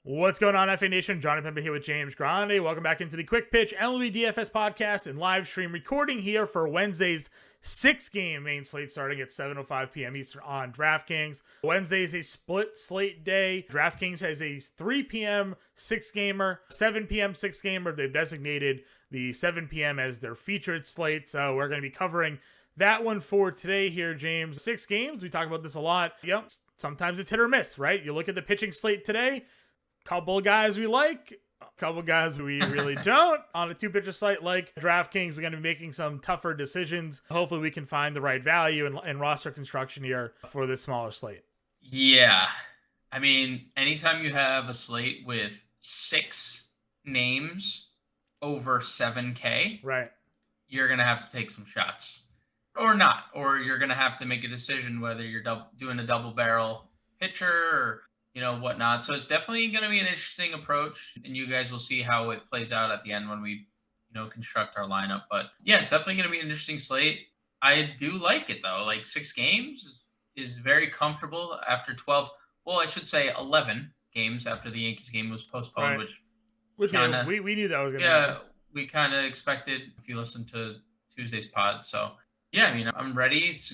What's going on, FA Nation? Jon Impemba here with James Grande. Welcome back into the Quick Pitch MLB DFS podcast and live stream recording here for Wednesday's 6-game main slate starting at 7:05 p.m. Eastern on DraftKings. Wednesday is a split slate day. DraftKings has a 3 p.m. 6-gamer, 7 p.m. 6-gamer. They've designated the 7 p.m. as their featured slate, so we're going to be covering that one for today here, James. 6 games, we talk about this a lot. Sometimes it's hit or miss, right? You look at the pitching slate today, couple of guys we like, a couple of guys we really don't. On a two-pitcher slate like DraftKings are going to be making some tougher decisions. Hopefully we can find the right value and roster construction here for this smaller slate. Yeah. I mean, anytime you have a slate with 6 names over 7K, right, you're going to have to take some shots. Or not. Or you're going to have to make a decision whether you're doing a double barrel pitcher or whatnot. So it's definitely going to be an interesting approach, and you guys will see how it plays out at the end when we, construct our lineup. But yeah, it's definitely going to be an interesting slate. I do like it though. Like 6 games is very comfortable after 12. Well, I should say 11 games after the Yankees game was postponed, right. which kinda, we knew that was going to happen. We kind of expected if you listen to Tuesday's pod. So yeah, I mean, I'm ready. It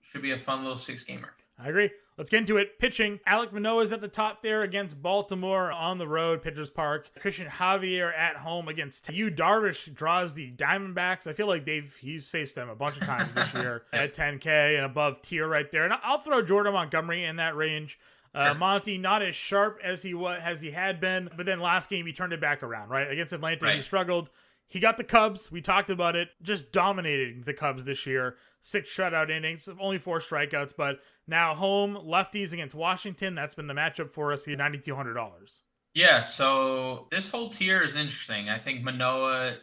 should be a fun little 6-gamer. I agree. Let's get into it. Pitching, Alek Manoah is at the top there against Baltimore on the road, Pitchers Park. Christian Javier at home against Yu Darvish draws the Diamondbacks. I feel like he's faced them a bunch of times this year at 10K and above tier right there. And I'll throw Jordan Montgomery in that range. Sure. Monty, not as sharp as he had been, but then last game he turned it back around, right? Against Atlanta, right. He struggled. He got the Cubs. We talked about it. Just dominating the Cubs this year. 6 shutout innings, only 4 strikeouts, but now home, lefties against Washington. That's been the matchup for us here, $9,200. Yeah, so this whole tier is interesting. I think Manoah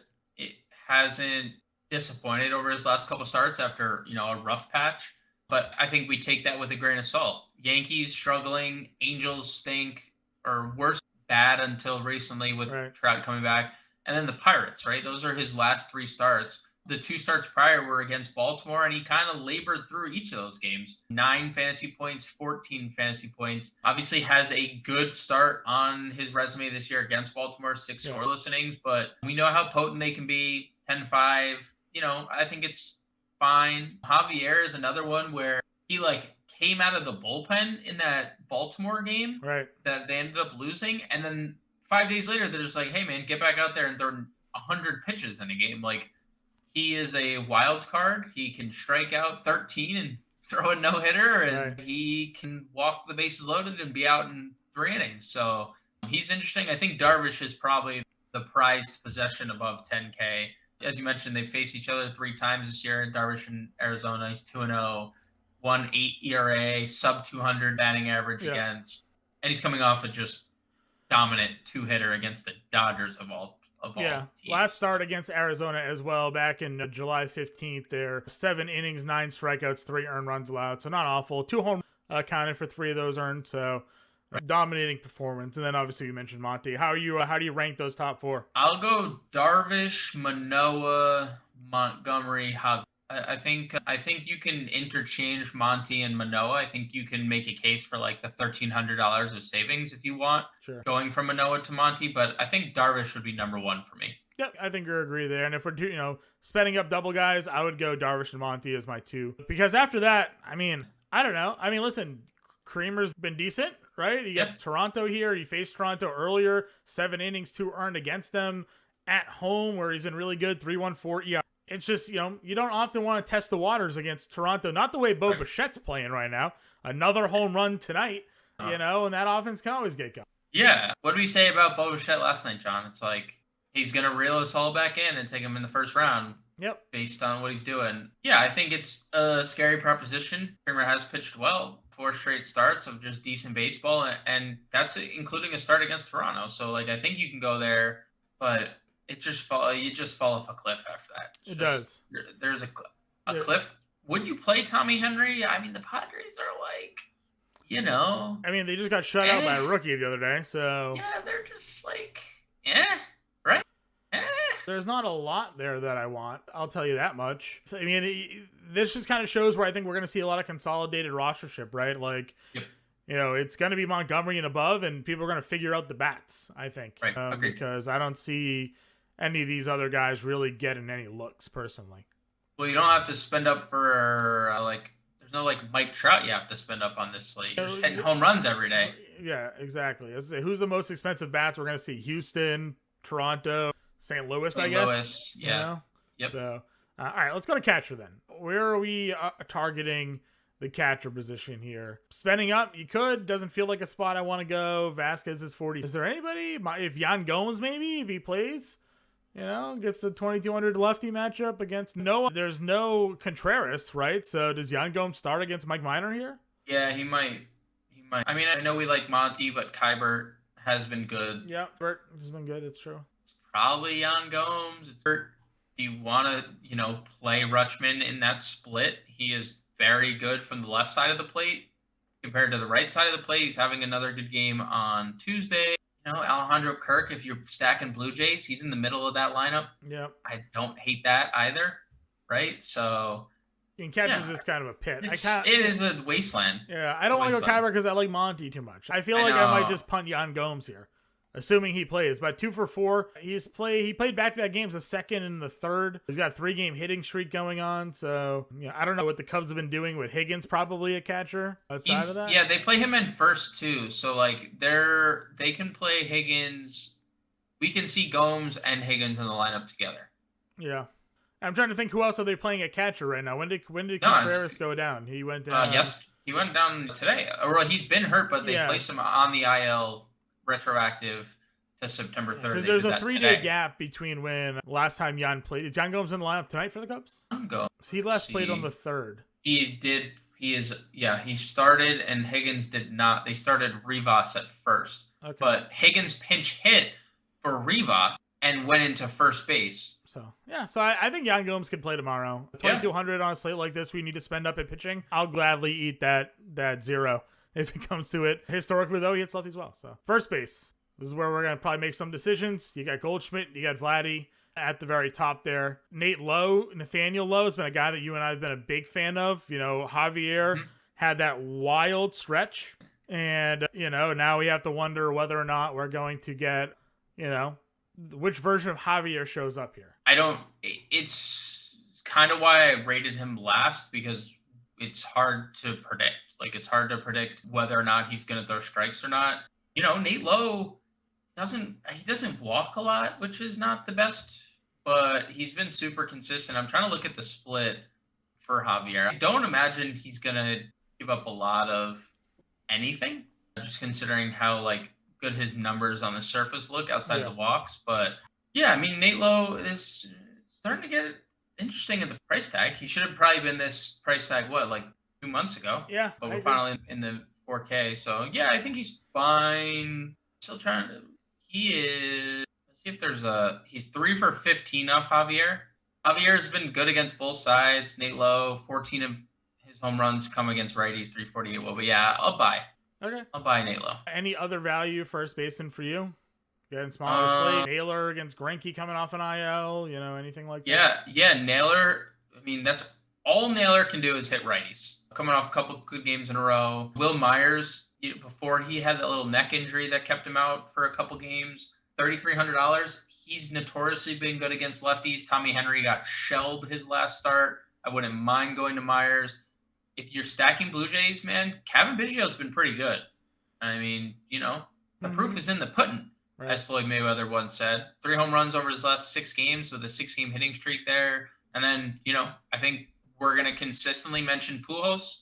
hasn't disappointed over his last couple starts after, a rough patch, but I think we take that with a grain of salt. Yankees struggling, Angels stink, or worse, bad until recently with Trout coming back. And then the Pirates, right? Those are his last 3 starts. The 2 starts prior were against Baltimore, and he kind of labored through each of those games. 9 fantasy points, 14 fantasy points. Obviously has a good start on his resume this year against Baltimore, 6 scoreless innings, but we know how potent they can be, 10-5. I think it's fine. Javier is another one where he came out of the bullpen in that Baltimore game that they ended up losing, and then 5 days later, they're just like, hey, man, get back out there and throw 100 pitches in a game. He is a wild card. He can strike out 13 and throw a no-hitter, and he can walk the bases loaded and be out in 3 innings. So he's interesting. I think Darvish is probably the prized possession above 10K. As you mentioned, they faced each other 3 times this year. Darvish in Arizona, he's 2-0, 1.8 ERA, sub-200 batting average against. And he's coming off a just dominant 2-hitter against the Dodgers of all teams. Last start against Arizona as well back in July 15th there. 7 innings, 9 strikeouts, 3 earned runs allowed. So not awful. 2 home counted for 3 of those earned. So dominating performance. And then obviously you mentioned Monty. How do you rank those top 4? I'll go Darvish, Manoah, Montgomery, Javier. I think you can interchange Monty and Manoah. I think you can make a case for the $1,300 of savings if you want, going from Manoah to Monty. But I think Darvish would be number 1 for me. Yep, I think you agree there. And if we're spending up double guys, I would go Darvish and Monty as my 2. Because after that, I don't know. Listen, Creamer's been decent, right? He gets Toronto here. He faced Toronto earlier. 7 innings, 2 earned against them. At home, where he's been really good, 3.14 ERA. It's just, you don't often want to test the waters against Toronto. Not the way Bo Bichette's playing right now. Another home run tonight, and that offense can always get going. Yeah. What did we say about Bo Bichette last night, John? It's he's going to reel us all back in and take him in the first round. Yep. Based on what he's doing. Yeah, I think it's a scary proposition. Creamer has pitched well. 4 straight starts of just decent baseball, and that's including a start against Toronto. So, I think you can go there, but you just fall off a cliff after that. It does. There's a cliff. Would you play Tommy Henry? The Padres are they just got shut out by a rookie the other day, so. Yeah, they're just right? There's not a lot there that I want. I'll tell you that much. This just kind of shows where I think we're going to see a lot of consolidated rostership, right? it's going to be Montgomery and above, and people are going to figure out the bats, I think. Right. Agreed. Because I don't see any of these other guys really getting any looks, personally. Well, you don't have to spend up for, there's no, Mike Trout you have to spend up on this slate. You're just hitting home runs every day. Yeah, exactly. Let's say, who's the most expensive bats we're going to see? Houston, Toronto, St. Louis, I guess. Louis, yeah. Yep. So, all right, let's go to catcher then. Where are we targeting the catcher position here? Spending up, you could. Doesn't feel like a spot I want to go. Vasquez is 40. Is there anybody? If Yan Gomes, maybe, if he plays, gets the 2,200 lefty matchup against no. There's no Contreras, right? So does Yan Gomes start against Mike Minor here? Yeah, he might. I mean, I know we like Monty, but Kybert has been good. Yeah, Bert has been good. It's true. It's probably Yan Gomes. It's Bert. Do you want to, play Rutschman in that split? He is very good from the left side of the plate compared to the right side of the plate. He's having another good game on Tuesday. Alejandro Kirk, if you're stacking Blue Jays, he's in the middle of that lineup. Yep. I don't hate that either, right? So and catcher's just kind of a pit. It is a wasteland. Yeah, I don't want to go Kyber because I like Monty too much. I feel like I might just punt Yan Gomes here, assuming he plays. But 2 for 4, he played back-to-back games, the second and the third. He's got a 3-game hitting streak going on. So I don't know what the Cubs have been doing with Higgins, probably a catcher outside of that. Yeah, they play him in first too. So they can play Higgins. We can see Gomes and Higgins in the lineup together. Yeah. I'm trying to think who else are they playing at catcher right now. When did Contreras go down? He went down. Yes, he went down today. Or he's been hurt, but they placed him on the IL retroactive to September 3rd. Because there's a 3-day gap between when last time Yan played. Is Yan Gomes in the lineup tonight for the Cubs? He last played on the 3rd. He did. He started and Higgins did not. They started Rivas at first. Okay. But Higgins pinch hit for Rivas and went into first base. So I think Yan Gomes could play tomorrow. 2,200 on a slate like this, we need to spend up at pitching. I'll gladly eat that 0 if it comes to it. Historically, though, he hits lefties well. So first base, this is where we're going to probably make some decisions. You got Goldschmidt, you got Vladdy at the very top there. Nathaniel Lowe has been a guy that you and I have been a big fan of. Javier had that wild stretch. And, now we have to wonder whether or not we're going to get, which version of Javier shows up here. It's kind of why I rated him last, because it's hard to predict. It's hard to predict whether or not he's going to throw strikes or not. Nate Lowe doesn't walk a lot, which is not the best, but he's been super consistent. I'm trying to look at the split for Javier. I don't imagine he's going to give up a lot of anything, just considering how good his numbers on the surface look outside of the walks. But Nate Lowe is starting to get interesting at the price tag. He should have probably been this price tag 2 months ago. Yeah, but we're finally in the 4K. So I think he's fine. Still trying to. He is. Let's see if there's He's 3 for 15 off Javier. Javier's been good against both sides. Nate Lowe, 14 of his home runs come against righties, 348. Well, but I'll buy. Okay. I'll buy Nate Lowe. Any other value first baseman for you? Getting smaller slate. Naylor against Greinke coming off an IL, anything like that? Yeah, Naylor. That's all Naylor can do is hit righties. Coming off a couple good games in a row. Will Myers, before he had that little neck injury that kept him out for a couple games, $3,300. He's notoriously been good against lefties. Tommy Henry got shelled his last start. I wouldn't mind going to Myers. If you're stacking Blue Jays, man, Kevin Biggio's been pretty good. The proof is in the pudding, as Floyd Mayweather once said. 3 home runs over his last 6 games with a 6-game hitting streak there. And then, I think we're going to consistently mention Pujols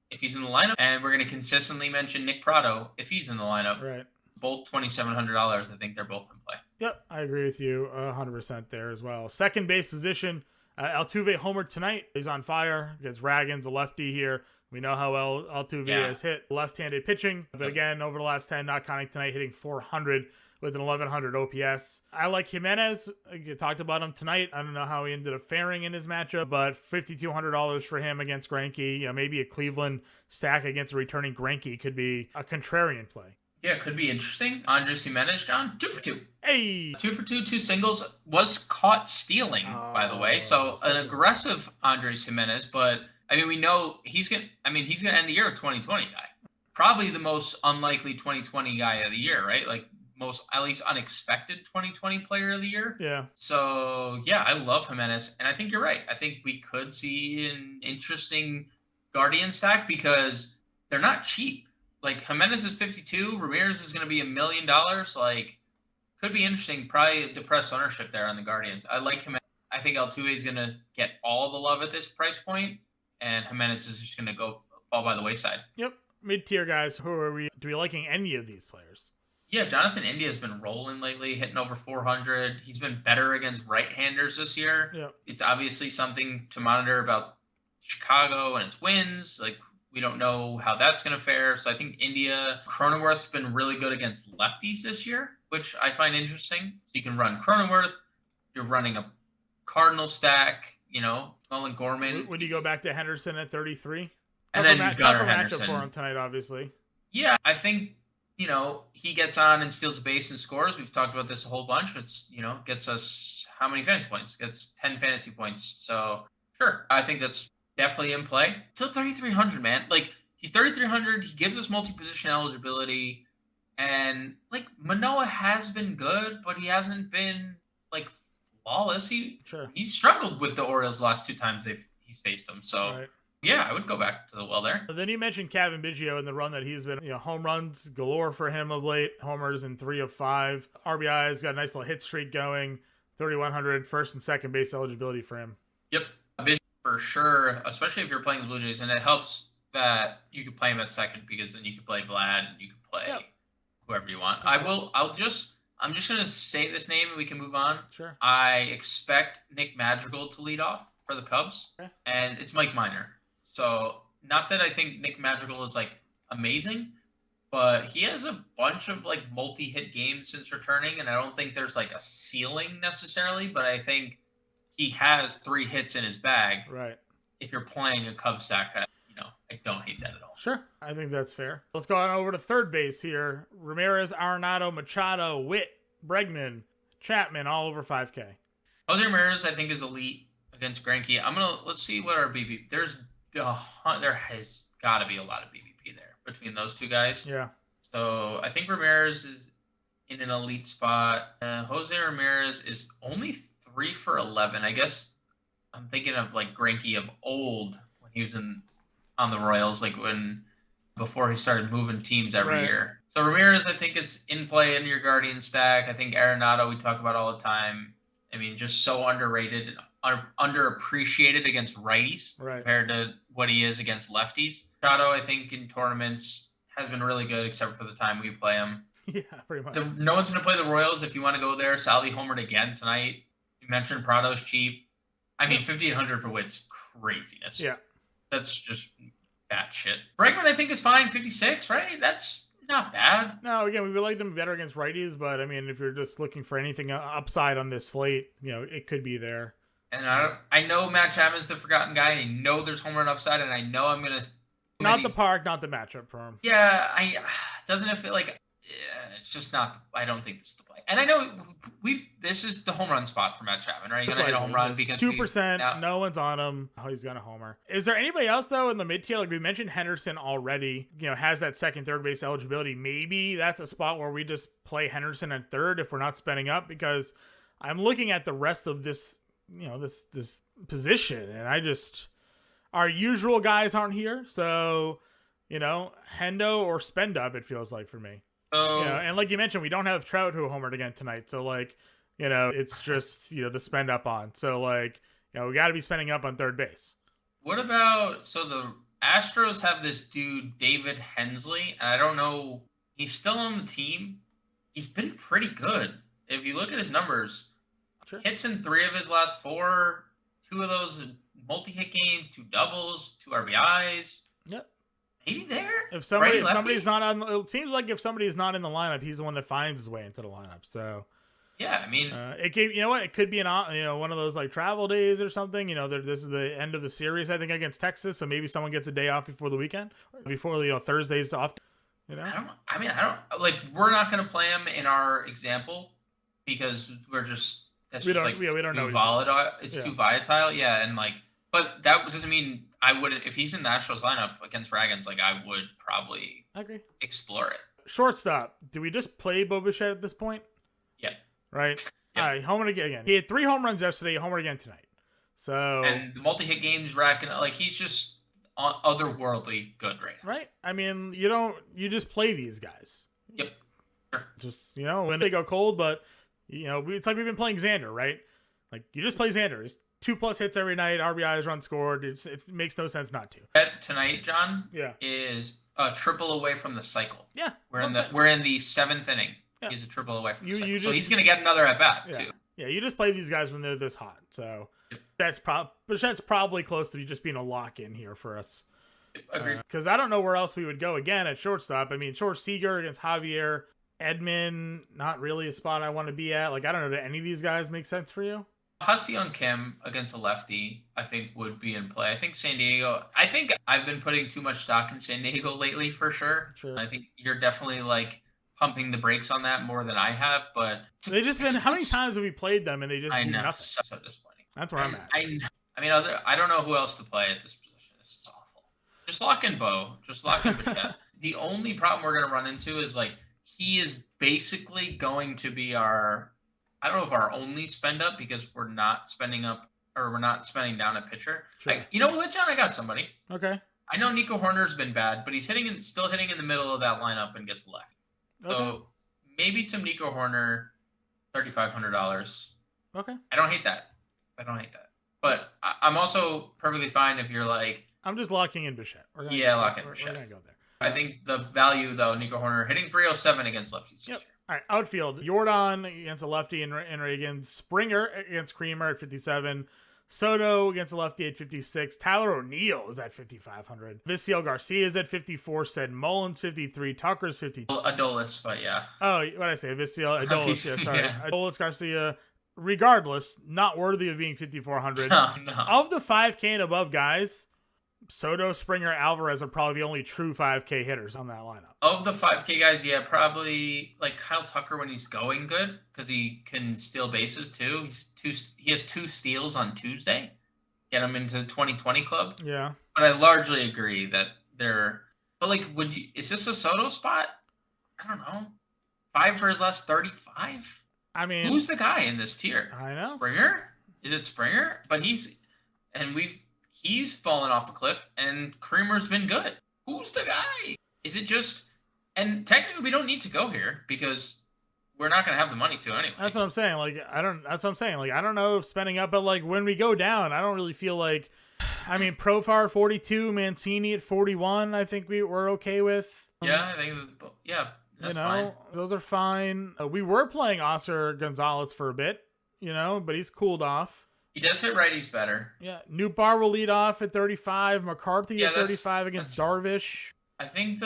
if he's in the lineup, and we're going to consistently mention Nick Pratto if he's in the lineup. Right. Both $2,700. I think they're both in play. Yep, I agree with you 100% there as well. Second base position. Altuve homered tonight. He's on fire against Raggins, a lefty here. We know how well Altuve has hit left-handed pitching. But again, over the last 10, not counting tonight, hitting 400 with an 1,100 OPS. I like Jimenez. You talked about him tonight. I don't know how he ended up faring in his matchup, but $5,200 for him against Greinke. Maybe a Cleveland stack against a returning Greinke could be a contrarian play. Yeah, it could be interesting. Andres Jimenez, John, 2 for 2. Hey! 2 for 2 singles. Was caught stealing, by the way. So an aggressive Andres Jimenez, but we know he's gonna end the year a 2020 guy. probably the most unlikely 2020 guy of the year, right? Like most at least unexpected 2020 player of the year. Yeah. So yeah, I love Jimenez, and I think you're right. I think we could see an interesting Guardian stack because they're not cheap. Like Jimenez is 52, Ramirez is going to be $1 million. Like, could be interesting. Probably depressed ownership there on the Guardians. I like Jimenez. I think Altuve is going to get all the love at this price point, and Jimenez is just going to go fall by the wayside. Yep. Mid-tier guys. Who are we? Do we liking any of these players? Yeah, Jonathan India has been rolling lately, hitting over 400. He's been better against right-handers this year. Yeah. It's obviously something to monitor about Chicago and its wins. Like, we don't know how that's going to fare. So I think India, Cronenworth's been really good against lefties this year, which I find interesting. So you can run Cronenworth. You're running a Cardinal stack, Nolan Gorman. Would you go back to Henderson at 33? And then Gunnar Henderson. Henderson. For him tonight, obviously. Yeah, I think, he gets on and steals base and scores. We've talked about this a whole bunch. It's, gets us how many fantasy points? Gets 10 fantasy points. So, sure. I think that's definitely in play. Still 3,300, man. Like, he's 3,300. He gives us multi-position eligibility. And, like, Manoah has been good, but he hasn't been, like, flawless. He struggled with the Orioles the last 2 times he's faced them. So, right. Yeah, I would go back to the well there. Then you mentioned Kevin Biggio in the run that he's been, home runs galore for him of late. Homers in 3 of 5. RBI's got a nice little hit streak going. 3,100 first and second base eligibility for him. Yep, Biggio for sure, especially if you're playing the Blue Jays, and it helps that you can play him at second because then you can play Vlad and you can play whoever you want. Okay. I'm just gonna say this name and we can move on. Sure. I expect Nick Madrigal to lead off for the Cubs, and it's Mike Minor. So, not that I think Nick Madrigal is, like, amazing, but he has a bunch of, like, multi-hit games since returning, and I don't think there's, like, a ceiling necessarily, but I think he has 3 hits in his bag. Right. If you're playing a Cubs stack, I don't hate that at all. Sure. I think that's fair. Let's go on over to third base here. Ramirez, Arenado, Machado, Witt, Bregman, Chapman, all over 5K. Jose Ramirez, I think, is elite against Greinke. Let's see what our BB, there has got to be a lot of BBP there between those 2 guys. Yeah. So I think Ramirez is in an elite spot. Jose Ramirez is only 3 for 11. I guess I'm thinking of like Greinke of old when he was on the Royals, like before he started moving teams every year. So Ramirez, I think, is in play in your Guardian stack. I think Arenado we talk about all the time. I mean, just so underrated and underappreciated against righties compared to what he is against lefties. Machado, I think, in tournaments has been really good except for the time we play him. Yeah, pretty much. No one's going to play the Royals if you want to go there. Salvi homered again tonight. You mentioned Prado's cheap. I mean, 5,800 for Witt's craziness. Yeah. That's just bad shit. Bregman, I think, is fine. 56, right? That's not bad. No, again, we would like them better against righties, but I mean, if you're just looking for anything upside on this slate, it could be there. And I know Matt Chapman's the forgotten guy. I know there's home run upside, and I know I'm gonna. Not the park, not the matchup for him. Yeah, doesn't it feel like it's just not. I don't think this is the play. And I know this is the home run spot for Matt Chapman, right? You're gonna hit a home run because 2%. No one's on him. Oh, he's gonna homer. Is there anybody else though in the mid tier? Like we mentioned, Henderson already. Has that second, third base eligibility. Maybe that's a spot where we just play Henderson at third if we're not spending up. Because I'm looking at the rest of this, this position, and our usual guys aren't here. So, Hendo or spend up. It feels like for me. And like you mentioned, we don't have Trout who homered again tonight. So it's just, the spend up on. So we got to be spending up on third base. What about, so the Astros have this dude, David Hensley, and I don't know, he's still on the team. He's been pretty good. If you look at his numbers, hits in 3 of his last 4, 2 of those multi-hit games, 2 doubles, 2 RBIs. Yep. Maybe there. If somebody's not on, it seems like if somebody's not in the lineup, he's the one that finds his way into the lineup. So, yeah, I mean, it could be one of those like travel days or something. This is the end of the series, I think, against Texas, so maybe someone gets a day off before the weekend, before Thursday's off. I don't like. We're not going to play him in our example because we don't know. Volatile. It's too volatile. Yeah, and like But that doesn't mean I wouldn't. If he's in the Astros lineup against Dragons, like I would probably explore it. Shortstop. Do we just play Bo Bichette at this point? Yeah. Right? Yep. All right, homer again. He had 3 home runs yesterday, homer again tonight. So and the multi-hit games racking, like he's just otherworldly good right now. Right? I mean, you just play these guys. Yep. Sure. Just, when they go cold, but it's like we've been playing Xander, right? Like you just play Xander. It's 2+ hits every night, RBIs, run scored. It makes no sense not to. Bet tonight, John, yeah, is a triple away from the cycle. Yeah. We're in the 7th inning. Yeah. He's a triple away from the cycle. So he's gonna get another at bat too. Yeah, you just play these guys when they're this hot. So that's probably close to just being a lock in here for us. Agreed. Because I don't know where else we would go again at shortstop. I mean, Short Seager against Javier, Edman, not really a spot I want to be at. Like, I don't know, do any of these guys make sense for you? Ha-Seong Kim against a lefty, I think would be in play. I think San Diego. I think I've been putting too much stock in San Diego lately for sure. I think you're definitely like pumping the brakes on that more than I have, but they just been. How many times have we played them and they just do nothing? So disappointing. That's where I'm at. I mean, I don't know who else to play at this position. This is awful. Just lock in Bo. Just lock in Bichette. The only problem we're gonna run into is like he is basically going to be our. I don't know if our only spend up because we're not spending up or we're not spending down a pitcher. Sure. You know what, John? I got somebody. Okay. I know Nico Horner's been bad, but he's still hitting in the middle of that lineup and gets left. Okay. So maybe some Nico Horner, $3,500. Okay. I don't hate that. But I'm also perfectly fine if you're like. I'm just locking in Bichette. Lock in Bichette. We're gonna go there. I think the value though, Nico Horner hitting 307 against lefties. Yep. All right, outfield. Jordan against a lefty and Reagan. Springer against Creamer at 57. Soto against a lefty at 56. Tyler O'Neill is at 5,500. Viciel Garcia is at 54. Said Mullins 53. Tucker's 52. Adolis, but yeah. Oh, what did I say? Adolis. Yeah, sorry. Yeah. Adolis Garcia. Regardless, not worthy of being 5,400. No. Of the 5K and above guys, Soto, Springer, Alvarez are probably the only true 5K hitters on that lineup. Of the 5K guys, yeah, probably like Kyle Tucker when he's going good because he can steal bases too. He has 2 steals on Tuesday. Get him into the 2020 club. Yeah. But I largely agree that they're. But like, is this a Soto spot? I don't know. 5 for his last 35. I mean, who's the guy in this tier? I know. Springer? Is it Springer? But he's fallen off the cliff, and Creamer's been good. Who's the guy? Is it just? And technically, we don't need to go here because we're not going to have the money to anyway. That's what I'm saying. That's what I'm saying. Like, I don't know if spending up, but like when we go down, I don't really feel like. I mean, Profar 42, Mancini at 41. I think we're okay with. Yeah, I think. Yeah. That's fine. Those are fine. We were playing Oscar Gonzalez for a bit, but he's cooled off. He does hit righties better. Yeah. Newbar will lead off at 35. McCarthy at 35 against Darvish. I think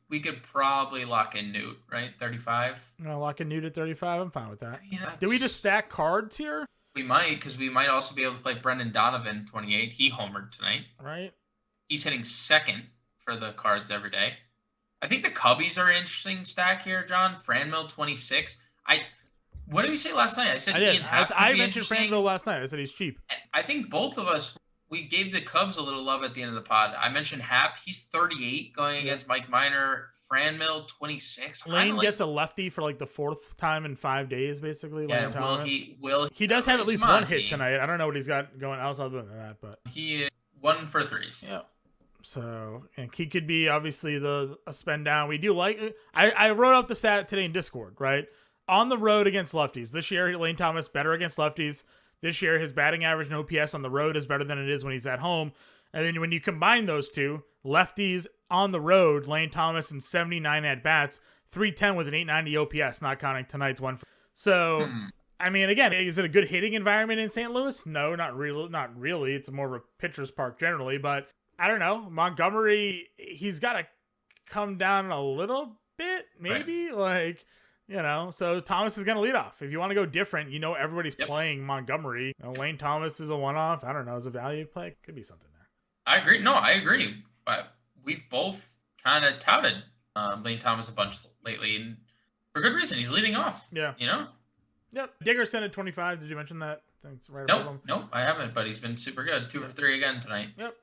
we could probably lock in Newt, right? 35. Lock in Newt at 35. I'm fine with that. Did we just stack cards here? We might, because we might also be able to play Brendan Donovan, 28. He homered tonight. Right. He's hitting second for the cards every day. I think the Cubbies are an interesting stack here, John. Franmil, 26. What did we say last night? I said Ian Happ I mentioned Franmil last night. I said he's cheap. I think both of us, we gave the Cubs a little love at the end of the pod. I mentioned Happ. He's 38 going against Mike Minor. Franmil, 26. Lane gets a lefty for like the 4th time in 5 days, basically. Yeah, he does have at least one hit tonight. I don't know what he's got going else other than that, but he is 1 for 3s. Yeah. So, and he could be obviously a spend down. We do like. I wrote up the stat today in Discord, right? On the road against lefties. This year, Lane Thomas better against lefties. This year, his batting average and OPS on the road is better than it is when he's at home. And then when you combine those two, lefties on the road, Lane Thomas in 79 at bats, 310 with an 890 OPS, not counting tonight's one. So, I mean, again, is it a good hitting environment in St. Louis? No, not really. It's more of a pitcher's park generally, but I don't know. Montgomery, he's got to come down a little bit, maybe. Right. So Thomas is going to lead off. If you want to go different, everybody's playing Montgomery. Lane Thomas is a one-off. I don't know. Is a value play? Could be something there. I agree. No, I agree. But we've both kind of touted Lane Thomas a bunch lately, and for good reason. He's leading off. Yeah. Yep. Diggerson at 25. Did you mention that? Thanks, right above him. Nope, I haven't, but he's been super good. 2 for 3 again tonight. Yep.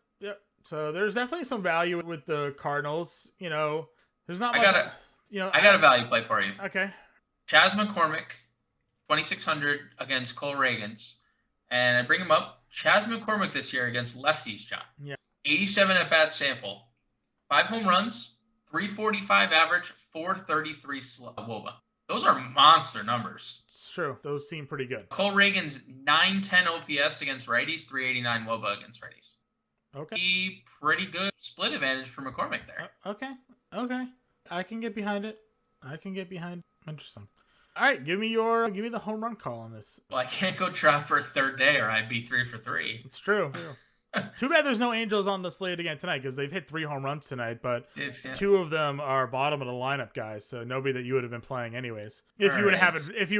So there's definitely some value with the Cardinals. There's not much. I got a value play for you. Okay. Chas McCormick, 2,600 against Cole Reagans. And I bring him up. Chas McCormick this year against lefties, John. Yeah. 87 at-bat sample. 5 home runs, 345 average, 433 WOBA. Those are monster numbers. It's true. Those seem pretty good. Cole Reagans, 910 OPS against righties, 389 WOBA against righties. Okay. Pretty good split advantage for McCormick there. Okay. I can get behind it. Interesting. All right, give me the home run call on this. Well, I can't go Trout for a third day or I'd be 3 for 3. It's true. Too bad there's no Angels on the slate again tonight because they've hit 3 home runs tonight, but 2 of them are bottom of the lineup guys, so nobody that you would have been playing anyways. If you were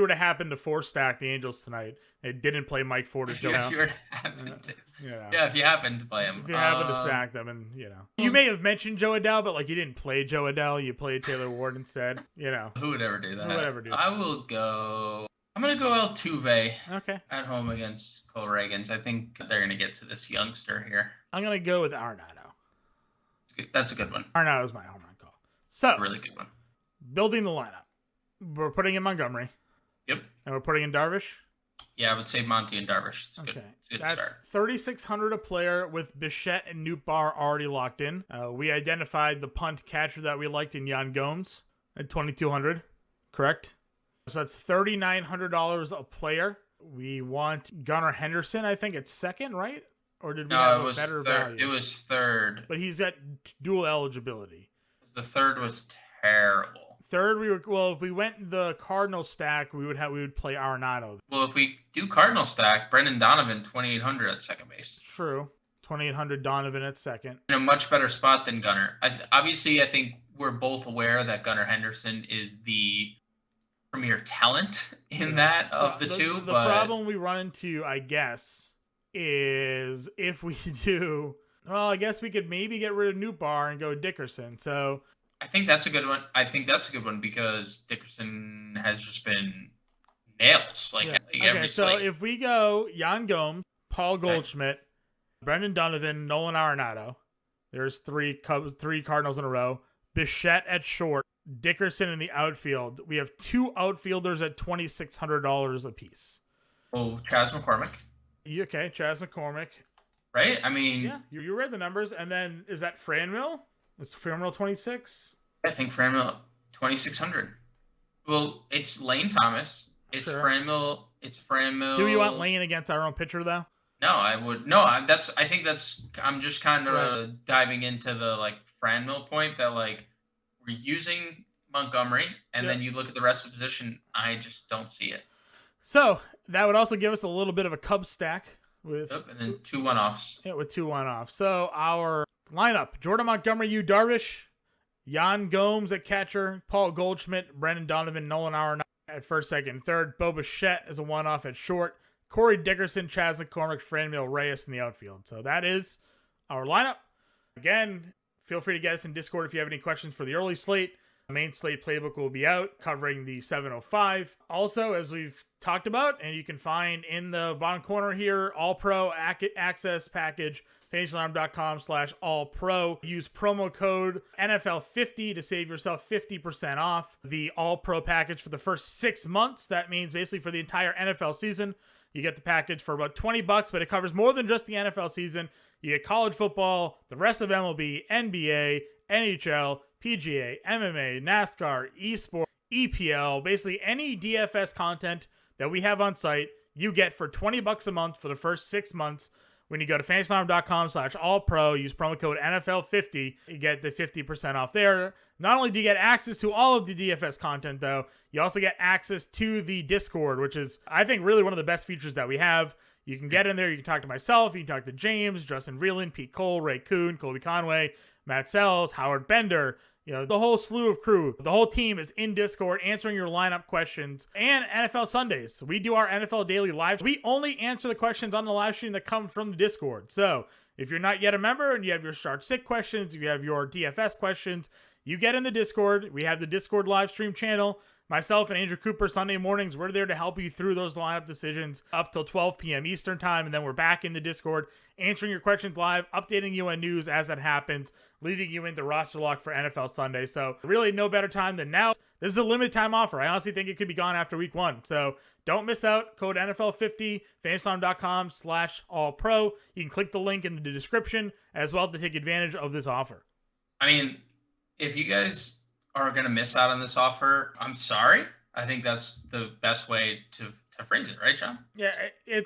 to happen to 4-stack the Angels tonight, it didn't play Mike Ford or Joe. If you happen to play him. If you happen to stack them, and you may have mentioned Joe Adele, but you didn't play Joe Adele, you played Taylor Ward instead. Who would ever do that? I'm going to go Altuve at home against Cole Reagans. I think they're going to get to this youngster here. I'm going to go with Arenado. That's a good one. Arenado's my home run call. So, a really good one. Building the lineup. We're putting in Montgomery. Yep. And we're putting in Darvish. Yeah, I would say Monty and Darvish. It's a good That's start. 3,600 a player with Bichette and Nootbaar already locked in. We identified the punt catcher that we liked in Yan Gomes at 2,200. Correct? So that's $3,900 a player. We want Gunnar Henderson, I think it's second, right? Or did we have a better value? It was third. But he's got dual eligibility. The third was terrible. Third, if we went the Cardinal stack, we would play Arenado. Well, if we do Cardinal stack, Brendan Donovan, 2,800 at second base. True. 2,800 Donovan at second. In a much better spot than Gunnar. Obviously, I think we're both aware that Gunnar Henderson is the premier talent in of the two. The problem we run into, I guess, is if we do, I guess we could maybe get rid of Nootbaar and go Dickerson. So I think that's a good one. Because Dickerson has just been nails every so slate. If we go Yan Gomes, Paul Goldschmidt, Brendan Donovan, Nolan Arenado, there's 3 Cardinals in a row. Bichette at short, Dickerson in the outfield. We have 2 outfielders at $2,600 a piece. Oh, Chas McCormick. Okay, Chas McCormick. Right? I mean... Yeah, you read the numbers. And then, is that Franmil? Is Franmil 26? I think Franmil, 2,600. Well, it's Lane Thomas. It's Franmil. Do you want Lane against our own pitcher, though? No, I would. No, I'm just kind of diving into the, Franmil point that, we're using Montgomery, and then you look at the rest of the position, I just don't see it. So, that would also give us a little bit of a Cubs stack. And then 2 one-offs. Yeah, with 2 one-offs. So, our lineup, Jordan Montgomery, Yu Darvish, Yan Gomes at catcher, Paul Goldschmidt, Brendan Donovan, Nolan Arenado at first, second, third, Bo Bichette as a one-off at short, Corey Dickerson, Chas McCormick, Franmil Reyes in the outfield. So, that is our lineup. Again, feel free to get us in Discord if you have any questions for the early slate. The main slate playbook will be out covering the 705. Also, as we've talked about, and you can find in the bottom corner here, All-Pro Access Package, fantasylineup.com/all-pro. Use promo code NFL50 to save yourself 50% off the All-Pro package for the first 6 months. That means basically for the entire NFL season. You get the package for about $20, but it covers more than just the NFL season. You get college football, the rest of MLB, NBA, NHL, PGA, MMA, NASCAR, eSports, EPL, basically any DFS content that we have on site, you get for $20 a month for the first 6 months. When you go to fantasylineup.com/all-pro, use promo code NFL50, you get the 50% off there. Not only do you get access to all of the DFS content, though, you also get access to the Discord, which is, I think, really one of the best features that we have. You can get in there. You can talk to myself. You can talk to James, Justin Vreeland, Pete Cole, Ray Kuhn, Colby Conway, Matt Sells, Howard Bender. The whole slew of crew. The whole team is in Discord answering your lineup questions. And NFL Sundays. We do our NFL Daily Live. We only answer the questions on the live stream that come from the Discord. So if you're not yet a member and you have your start sit questions, you have your DFS questions, you get in the Discord. We have the Discord live stream channel. Myself and Andrew Cooper, Sunday mornings, we're there to help you through those lineup decisions up till 12 p.m. Eastern time. And then we're back in the Discord answering your questions live, updating you on news as that happens, leading you into roster lock for NFL Sunday. So really no better time than now. This is a limited time offer. I honestly think it could be gone after week 1. So don't miss out. Code NFL50, fantasylineup.com/all-pro. You can click the link in the description as well to take advantage of this offer. I mean, if you guys are going to miss out on this offer, I'm sorry. I think that's the best way to phrase it, right, John? Yeah,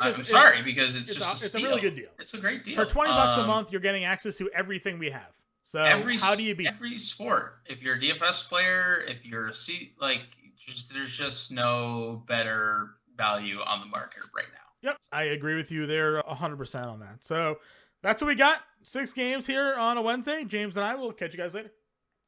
I'm sorry because it's a really good deal. It's a great deal. For $20 a month, you're getting access to everything we have. So how do you beat every sport? If you're a DFS player, if you're there's just no better value on the market right now. Yep, I agree with you there 100% on that. So that's what we got. 6 games here on a Wednesday. James and I will catch you guys later.